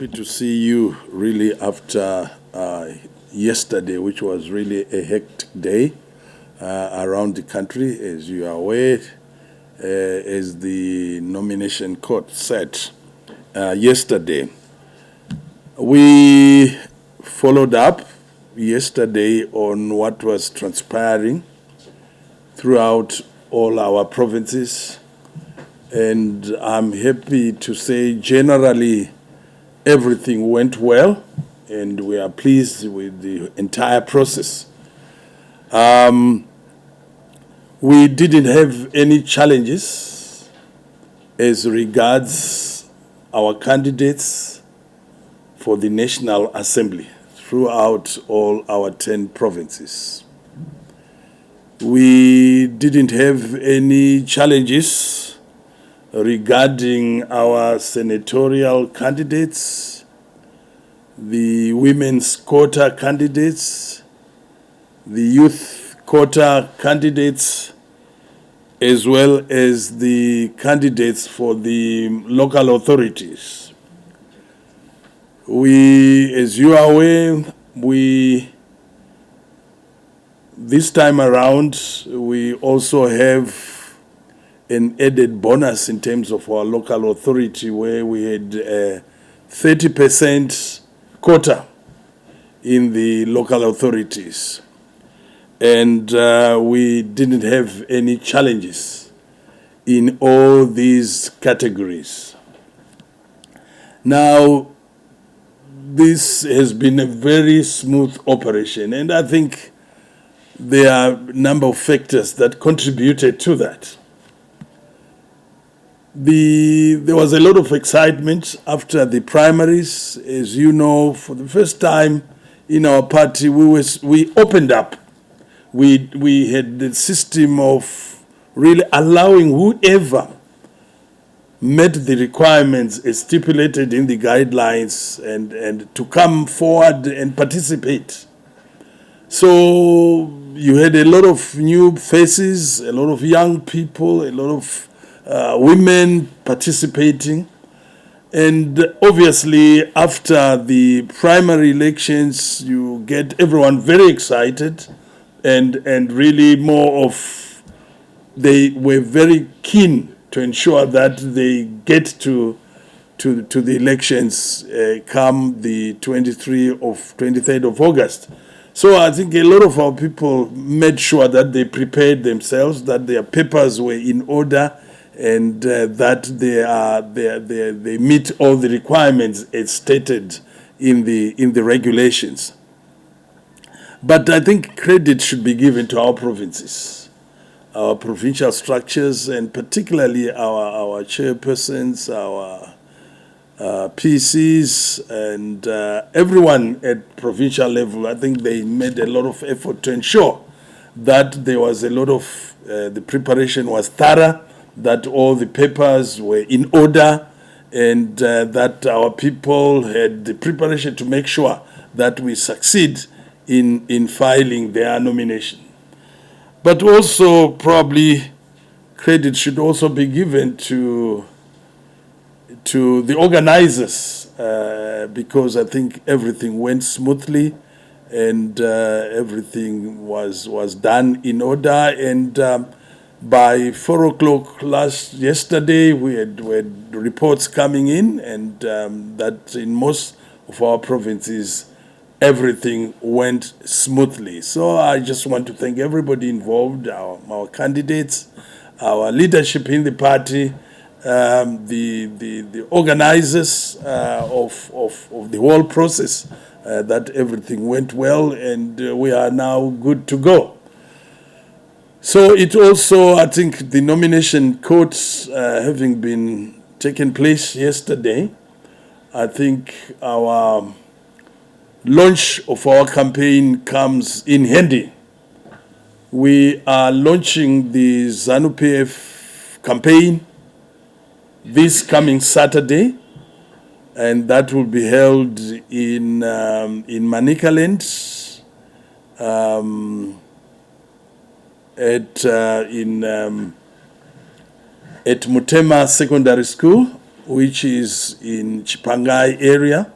happy to see you really after yesterday, which was really a hectic day around the country, as you are aware, as the nomination court said yesterday. We followed up yesterday on what was transpiring throughout all our provinces, and I'm happy to say generally everything went well, and we are pleased with the entire process. We didn't have any challenges as regards our candidates for the National Assembly throughout all our 10 provinces. We didn't have any challenges regarding our senatorial candidates, the women's quota candidates, the youth quota candidates, as well as the candidates for the local authorities. We, as you are aware, this time around, we also have an added bonus in terms of our local authority, where we had 30% quota in the local authorities. And we didn't have any challenges in all these categories. Now, this has been a very smooth operation, and I think there are a number of factors that contributed to that. There was a lot of excitement after the primaries. As you know, for the first time in our party, we opened up. We had the system of really allowing whoever met the requirements as stipulated in the guidelines and to come forward and participate. So you had a lot of new faces, a lot of young people, a lot of women participating. And obviously, after the primary elections, you get everyone very excited and really more of, they were very keen to ensure that they get to the elections come the 23rd of August. So I think a lot of our people made sure that they prepared themselves, that their papers were in order, and that they meet all the requirements as stated in the regulations. But I think credit should be given to our provinces, our provincial structures, and particularly our chairpersons, our PCs, and everyone at provincial level. I think they made a lot of effort to ensure that there was a lot of, the preparation was thorough, that all the papers were in order, and that our people had the preparation to make sure that we succeed in filing their nomination. But also, probably, credit should also be given to the organizers, because I think everything went smoothly, and everything was done in order. And by 4 o'clock yesterday, we had reports coming in, and that in most of our provinces, everything went smoothly. So I just want to thank everybody involved, our candidates, our leadership in the party, the organizers of the whole process, that everything went well, and we are now good to go. So it also, I think, the nomination courts having been taken place yesterday, I think our launch of our campaign comes in handy. We are launching the Zanu PF campaign this coming Saturday, and that will be held in Manicaland, at Mutema Secondary School, which is in Chipangai area.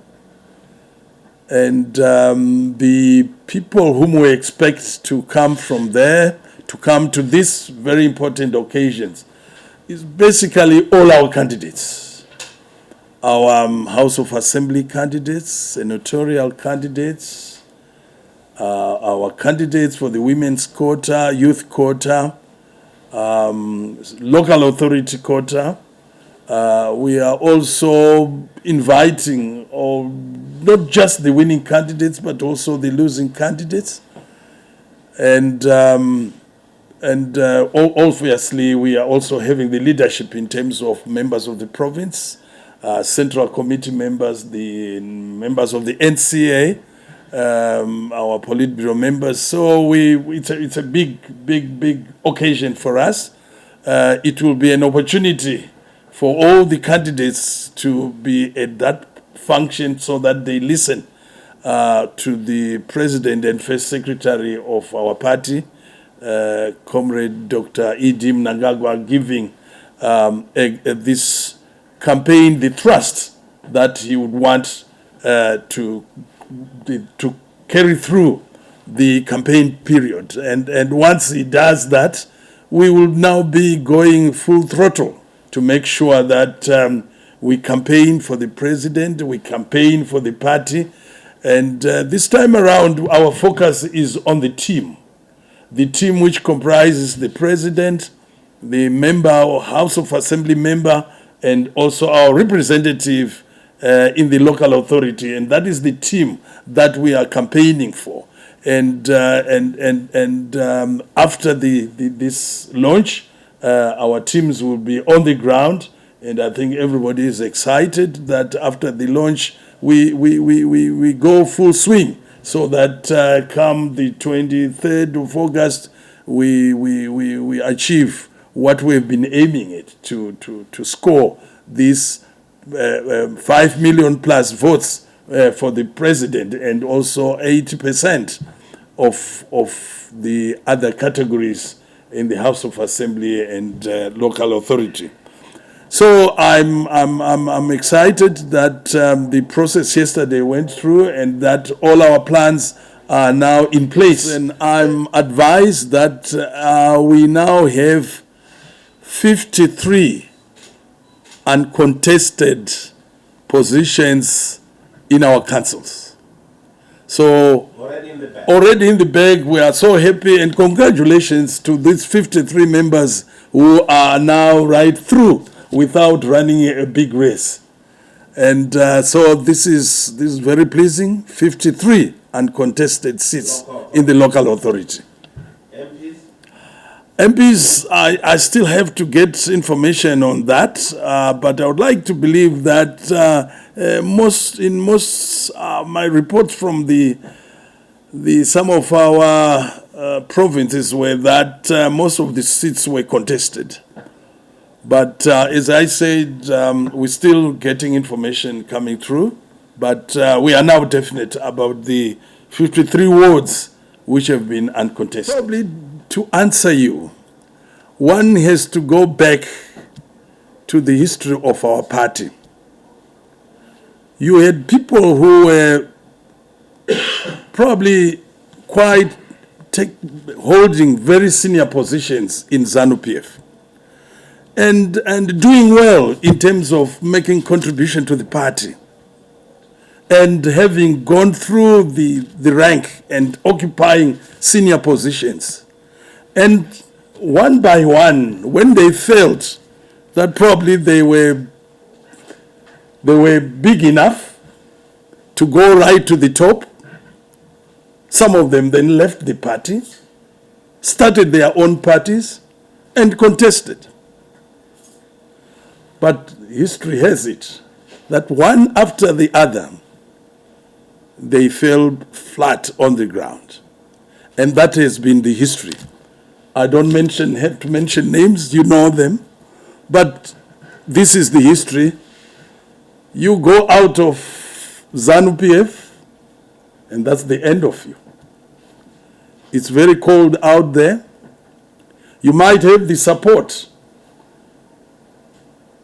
And the people whom we expect to come from there, to come to this very important occasions, is basically all our candidates. Our House of Assembly candidates, senatorial candidates, our candidates for the women's quota, youth quota, local authority quota. We are also inviting not just the winning candidates, but also the losing candidates. And obviously, we are also having the leadership in terms of members of the province, central committee members, the members of the NCA, our Politburo members. So it's a big occasion for us. It will be an opportunity for all the candidates to be at that function so that they listen to the president and first secretary of our party, Comrade Dr. Edim Nangagwa, giving this campaign the trust that he would want to carry through the campaign period. And once he does that, we will now be going full throttle to make sure that we campaign for the president, we campaign for the party. And this time around, our focus is on the team which comprises the president, the member or House of Assembly member, and also our representative in the local authority. And that is the team that we are campaigning for. And after this launch, our teams will be on the ground, and I think everybody is excited that after the launch, we go full swing, so that come the 23rd of August, we achieve what we've been aiming at, to score these 5 million plus votes for the president, and also 80% of the other categories in the House of Assembly and local authority. So I'm excited that the process yesterday went through and that all our plans are now in place. And I'm advised that we now have 53 uncontested positions in our councils. So already in the bag, we are so happy, and congratulations to these 53 members who are now right through without running a big race. And so this is very pleasing. 53 uncontested seats in the local authority. MPs, I still have to get information on that, but I would like to believe that my reports from some of our provinces were that most of the seats were contested. But as I said, we're still getting information coming through, but we are now definite about the 53 wards which have been uncontested. Probably to answer you, one has to go back to the history of our party. You had people who were probably quite holding very senior positions in Zanu PF and doing well in terms of making contribution to the party and having gone through the rank and occupying senior positions. And one by one, when they felt that probably they were big enough to go right to the top, some of them then left the party, started their own parties, and contested. But history has it that one after the other, they fell flat on the ground. And that has been the history. I don't have to mention names, you know them, but this is the history. You go out of Zanu PF, and that's the end of you. It's very cold out there. You might have the support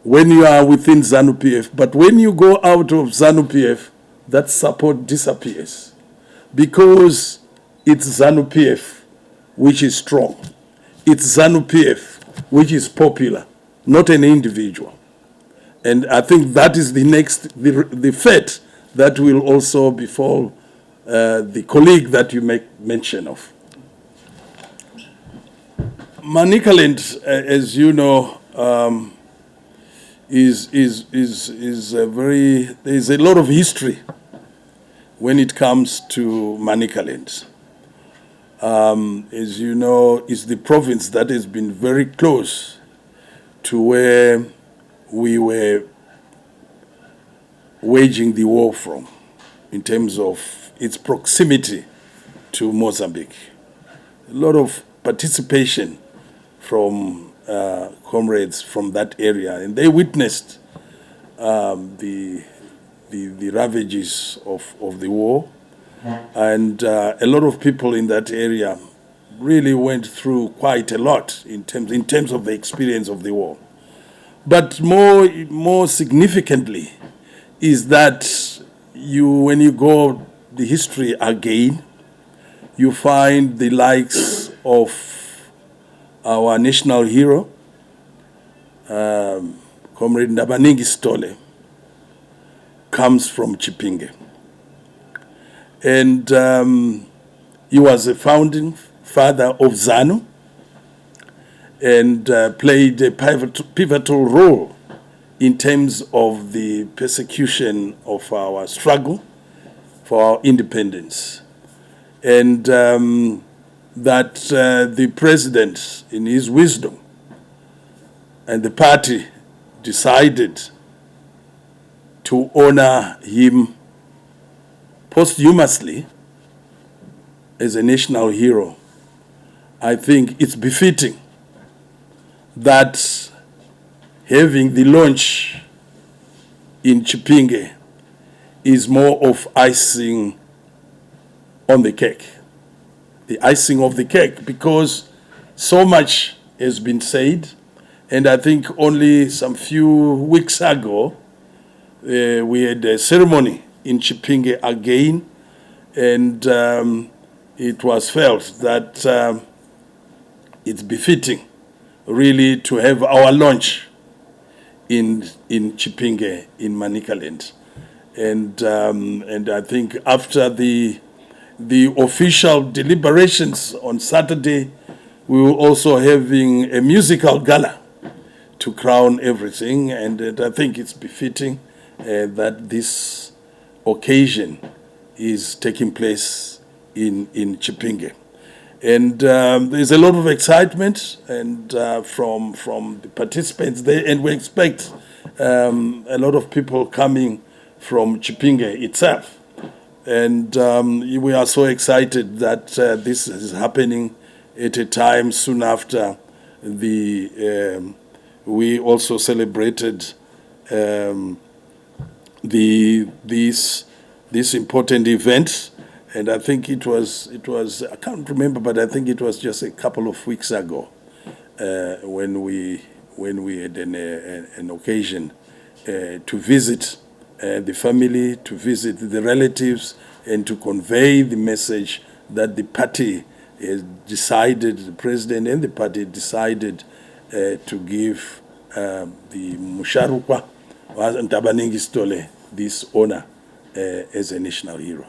when you are within Zanu PF. But when you go out of Zanu PF, that support disappears, because it's Zanu PF which is strong. It's Zanu PF which is popular, not an individual. And I think that is the fate that will also befall the colleague that you make mention of. Manicaland, as you know, is a very, there's a lot of history when it comes to Manicaland. As you know, it's the province that has been very close to where we were waging the war from, in terms of its proximity to Mozambique. A lot of participation from comrades from that area, and they witnessed the ravages of the war, and a lot of people in that area really went through quite a lot in terms of the experience of the war. But more significantly is that when you go the history again, you find the likes of our national hero, Comrade Ndabaningi Stole, comes from Chipinge. And he was a founding father of Zanu, and played a pivotal role in terms of the persecution of our struggle for our independence. And that the president, in his wisdom, and the party decided to honor him posthumously as a national hero. I think it's befitting that having the launch in Chipinge is more of icing on the cake. The icing of the cake, because so much has been said, and I think only some few weeks ago we had a ceremony in Chipinge again, and it was felt that it's befitting really to have our launch in Chipinge, in Manicaland. And I think after the official deliberations on Saturday, we were also having a musical gala to crown everything, and I think it's befitting that this occasion is taking place in Chipinge. And there's a lot of excitement and from the participants there, and we expect a lot of people coming from Chipinge itself. And we are so excited that this is happening at a time soon after we also celebrated this important event. And I think it was I can't remember, but I think it was just a couple of weeks ago when we had an occasion to visit the family, to visit the relatives, and to convey the message that the party has decided, the president and the party decided to give the Musharukwa Ndabaningi Stole this honor as a national hero.